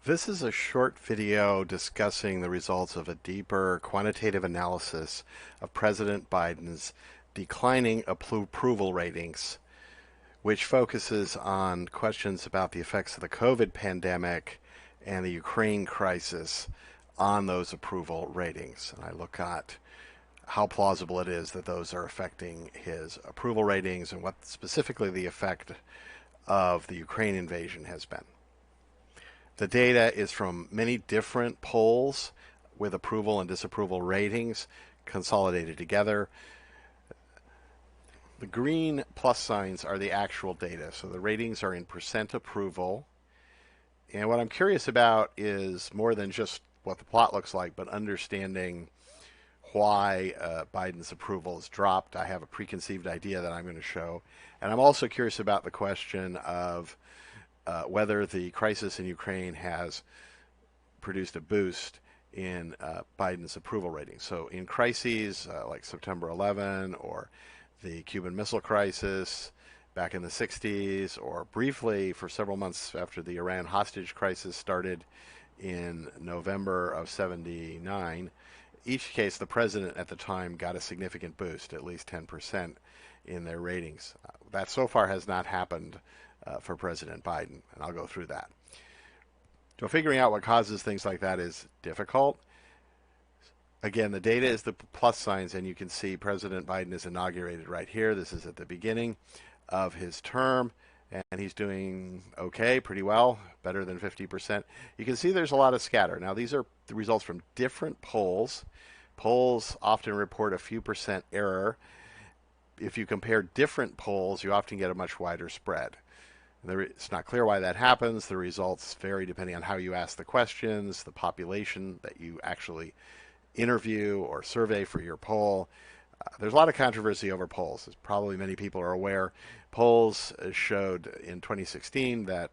This is a short video discussing the results of a deeper quantitative analysis of President Biden's declining approval ratings, which focuses on questions about the effects of the COVID pandemic and the Ukraine crisis on those approval ratings. And I look at how plausible it is that those are affecting his approval ratings and what specifically the effect of the Ukraine invasion has been. The data is from many different polls with approval and disapproval ratings consolidated together. The green plus signs are the actual data, so the ratings are in percent approval. And what I'm curious about is more than just what the plot looks like, but understanding why Biden's approval has dropped. I have a preconceived idea that I'm going to show. And I'm also curious about the question of whether the crisis in Ukraine has produced a boost in Biden's approval rating. So in crises like September 11 or the Cuban Missile Crisis back in the 60s, or briefly for several months after the Iran hostage crisis started in November of 79, each case the president at the time got a significant boost, at least 10% in their ratings. That so far has not happened for President Biden, and I'll go through that. So figuring out what causes things like that is difficult. Again, the data is the plus signs, and you can see President Biden is inaugurated right here. This is at the beginning of his term, and he's doing okay, pretty well, better than 50%. You can see there's a lot of scatter. Now, these are the results from different polls. Polls often report a few percent error. If you compare different polls, you often get a much wider spread. It's not clear why that happens. The results vary depending on how you ask the questions, the population that you actually interview or survey for your poll. There's a lot of controversy over polls. As probably many people are aware, polls showed in 2016 that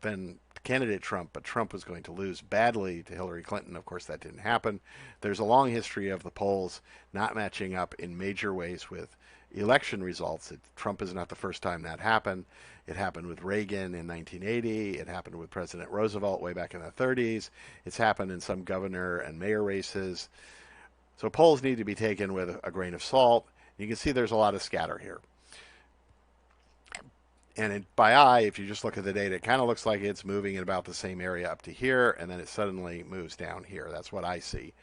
then candidate Trump, but Trump was going to lose badly to Hillary Clinton. Of course, that didn't happen. There's a long history of the polls not matching up in major ways with election results. Trump is not the first time that happened. It happened with Reagan in 1980. It happened with President Roosevelt way back in the 30s. It's happened in some governor and mayor races. So polls need to be taken with a grain of salt. You can see there's a lot of scatter here. And by eye, if you just look at the data, it kind of looks like it's moving in about the same area up to here, and then it suddenly moves down here. That's what I see.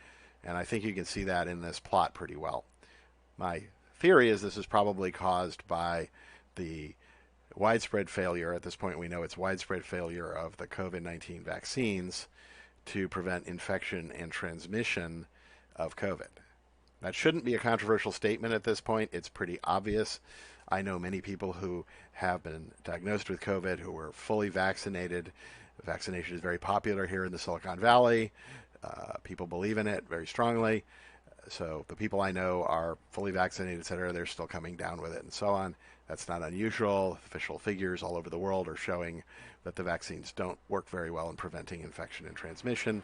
And I think you can see that in this plot pretty well. My theory is this is probably caused by the widespread failure. At this point, we know it's widespread failure of the COVID-19 vaccines to prevent infection and transmission of COVID. That shouldn't be a controversial statement at this point. It's pretty obvious. I know many people who have been diagnosed with COVID who were fully vaccinated. Vaccination is very popular here in the Silicon Valley. People believe in it very strongly. So the people I know are fully vaccinated, et cetera. They're still coming down with it and so on. That's not unusual. Official figures all over the world are showing that the vaccines don't work very well in preventing infection and transmission.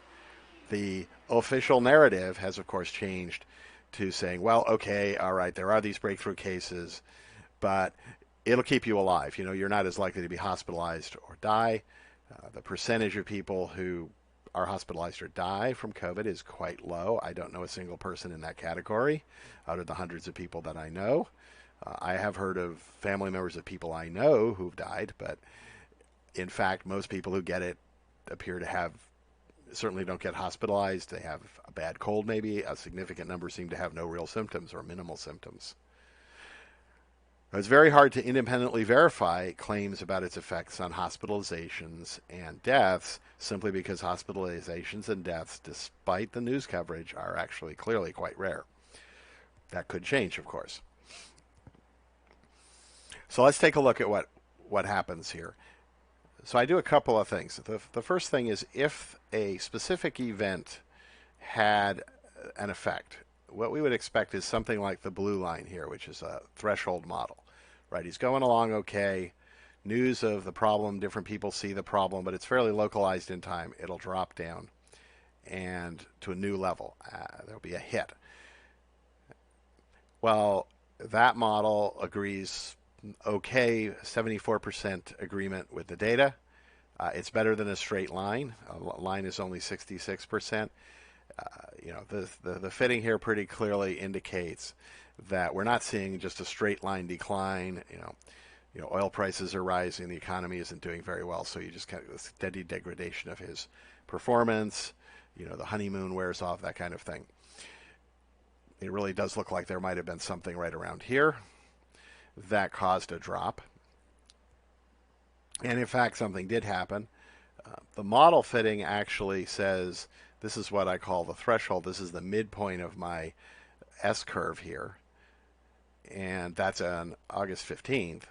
The official narrative has, of course, changed to saying, well, okay, all right, there are these breakthrough cases, but it'll keep you alive. You know, you're not as likely to be hospitalized or die. The percentage of people who are hospitalized or die from COVID is quite low. I don't know a single person in that category out of the hundreds of people that I know. I have heard of family members of people I know who've died, but in fact, most people who get it appear to have, certainly don't get hospitalized. They have a bad cold maybe. A significant number seem to have no real symptoms or minimal symptoms. It's very hard to independently verify claims about its effects on hospitalizations and deaths simply because hospitalizations and deaths, despite the news coverage, are actually clearly quite rare. That could change, of course. So let's take a look at what happens here. So I do a couple of things. The first thing is if a specific event had an effect, what we would expect is something like the blue line here, which is a threshold model, right? He's going along okay. News of the problem, different people see the problem, but it's fairly localized in time. It'll drop down and to a new level. There'll be a hit. Well, that model agrees okay, 74% agreement with the data. It's better than a straight line. A line is only 66%. The fitting here pretty clearly indicates that we're not seeing just a straight line decline. Oil prices are rising, the economy isn't doing very well, so you just kind of a steady degradation of his performance. The honeymoon wears off, that kind of thing. It really does look like there might have been something right around here that caused a drop. And in fact, something did happen. The model fitting actually says this is what I call the threshold. This is the midpoint of my S curve here. And that's on August 15th.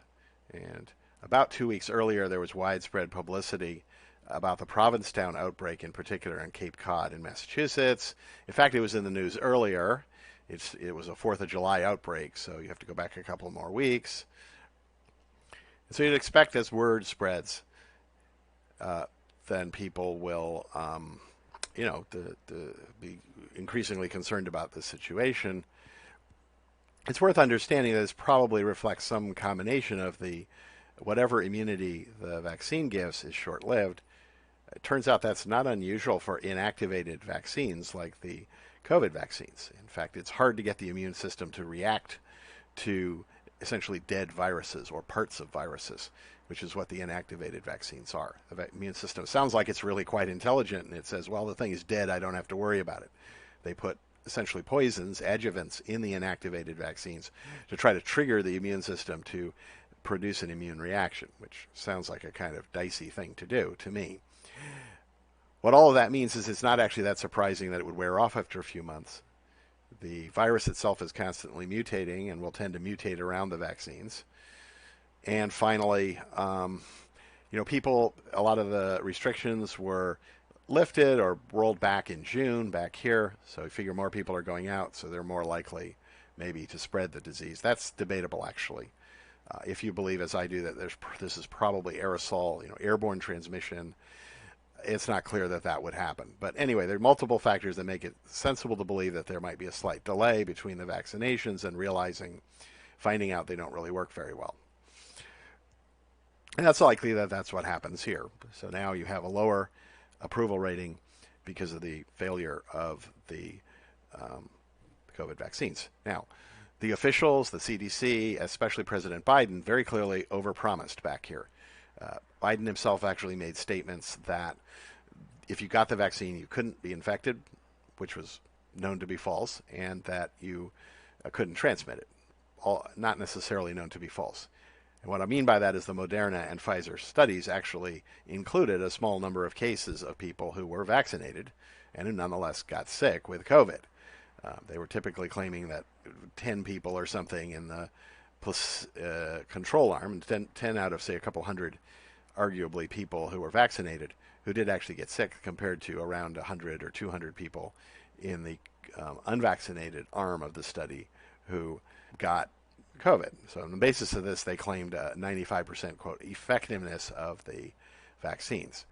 And about 2 weeks earlier, there was widespread publicity about the Provincetown outbreak, in particular on Cape Cod in Massachusetts. In fact, it was in the news earlier. It was a 4th of July outbreak, so you have to go back a couple more weeks. So you'd expect as word spreads, then people will, be increasingly concerned about the situation. It's worth understanding that this probably reflects some combination of whatever immunity the vaccine gives is short-lived. It turns out that's not unusual for inactivated vaccines like the COVID vaccines. In fact, it's hard to get the immune system to react to essentially dead viruses or parts of viruses, which is what the inactivated vaccines are. The immune system sounds like it's really quite intelligent, and it says, well, the thing is dead, I don't have to worry about it. They put essentially poisons, adjuvants, in the inactivated vaccines to try to trigger the immune system to produce an immune reaction, which sounds like a kind of dicey thing to do to me. What all of that means is it's not actually that surprising that it would wear off after a few months. The virus itself is constantly mutating and will tend to mutate around the vaccines. And finally, a lot of the restrictions were lifted or rolled back in June, back here. So you figure more people are going out, so they're more likely maybe to spread the disease. That's debatable, actually. If you believe, as I do, that this is probably aerosol, airborne transmission, it's not clear that that would happen. But anyway, there are multiple factors that make it sensible to believe that there might be a slight delay between the vaccinations and finding out they don't really work very well. And that's likely that that's what happens here. So now you have a lower approval rating because of the failure of the COVID vaccines. Now, the officials, the CDC, especially President Biden, very clearly overpromised back here. Biden himself actually made statements that if you got the vaccine, you couldn't be infected, which was known to be false, and that you couldn't transmit it. Not necessarily known to be false. And what I mean by that is the Moderna and Pfizer studies actually included a small number of cases of people who were vaccinated and who nonetheless got sick with COVID. They were typically claiming that 10 people or something in the control arm, and 10 out of, say, a couple hundred, arguably, people who were vaccinated who did actually get sick, compared to around 100 or 200 people in the unvaccinated arm of the study who got COVID. So on the basis of this, they claimed a 95%, quote, effectiveness of the vaccines.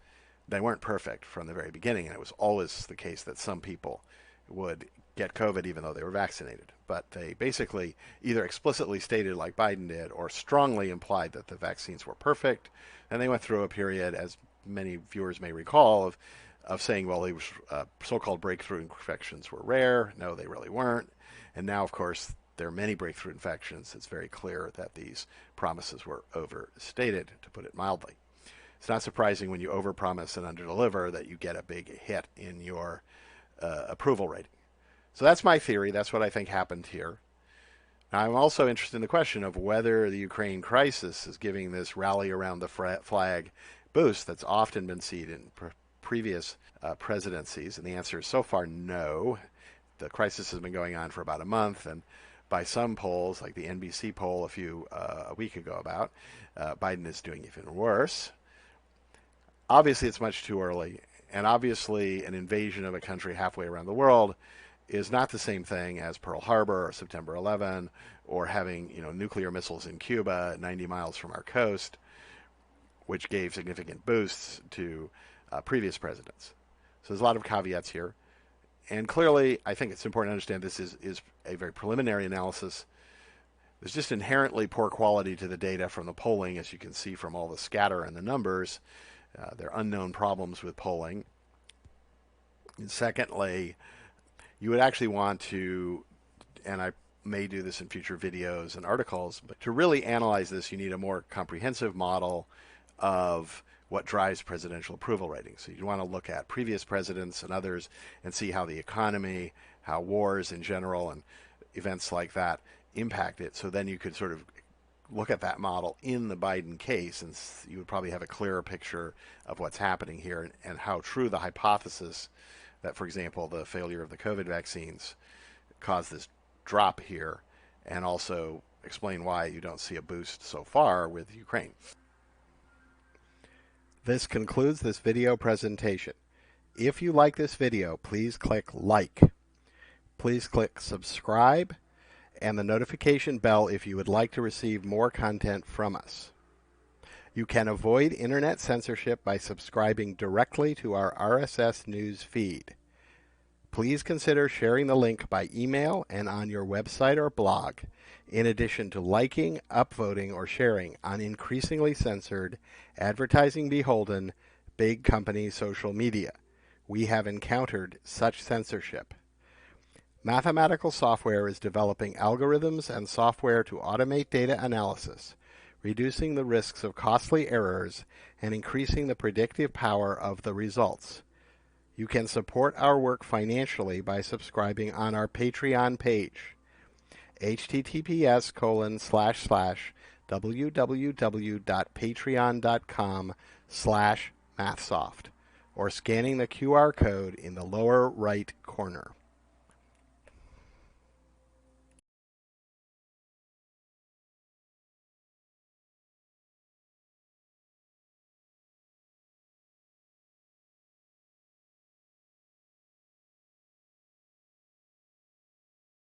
They weren't perfect from the very beginning, and it was always the case that some people would get COVID even though they were vaccinated. But they basically either explicitly stated, like Biden did, or strongly implied that the vaccines were perfect. And they went through a period, as many viewers may recall, of saying, well, these so-called breakthrough infections were rare. No, they really weren't. And now, of course, there are many breakthrough infections. It's very clear that these promises were overstated, to put it mildly. It's not surprising when you overpromise and underdeliver that you get a big hit in your approval rating. So that's my theory. That's what I think happened here. Now, I'm also interested in the question of whether the Ukraine crisis is giving this rally around the flag boost that's often been seen in previous presidencies. And the answer is so far no. The crisis has been going on for about a month, and by some polls, like the NBC poll a week ago about, Biden is doing even worse. Obviously, it's much too early, and obviously an invasion of a country halfway around the world is not the same thing as Pearl Harbor or September 11 or having nuclear missiles in Cuba 90 miles from our coast, which gave significant boosts to previous presidents. So there's a lot of caveats here. And clearly, I think it's important to understand this is a very preliminary analysis. There's just inherently poor quality to the data from the polling, as you can see from all the scatter and the numbers. There are unknown problems with polling. And secondly, you would actually want to, and I may do this in future videos and articles, but to really analyze this, you need a more comprehensive model of what drives presidential approval ratings. So you want to look at previous presidents and others and see how the economy, how wars in general, and events like that impact it. So then you could sort of look at that model in the Biden case, and you would probably have a clearer picture of what's happening here and how true the hypothesis that, for example, the failure of the COVID vaccines caused this drop here, and also explain why you don't see a boost so far with Ukraine. This concludes this video presentation. If you like this video, please click like. Please click subscribe and the notification bell if you would like to receive more content from us. You can avoid internet censorship by subscribing directly to our RSS news feed. Please consider sharing the link by email and on your website or blog, in addition to liking, upvoting, or sharing on increasingly censored, advertising beholden, big company social media. We have encountered such censorship. Mathematical software is developing algorithms and software to automate data analysis, reducing the risks of costly errors and increasing the predictive power of the results. You can support our work financially by subscribing on our Patreon page, https://www.patreon.com/mathsoft, or scanning the QR code in the lower right corner.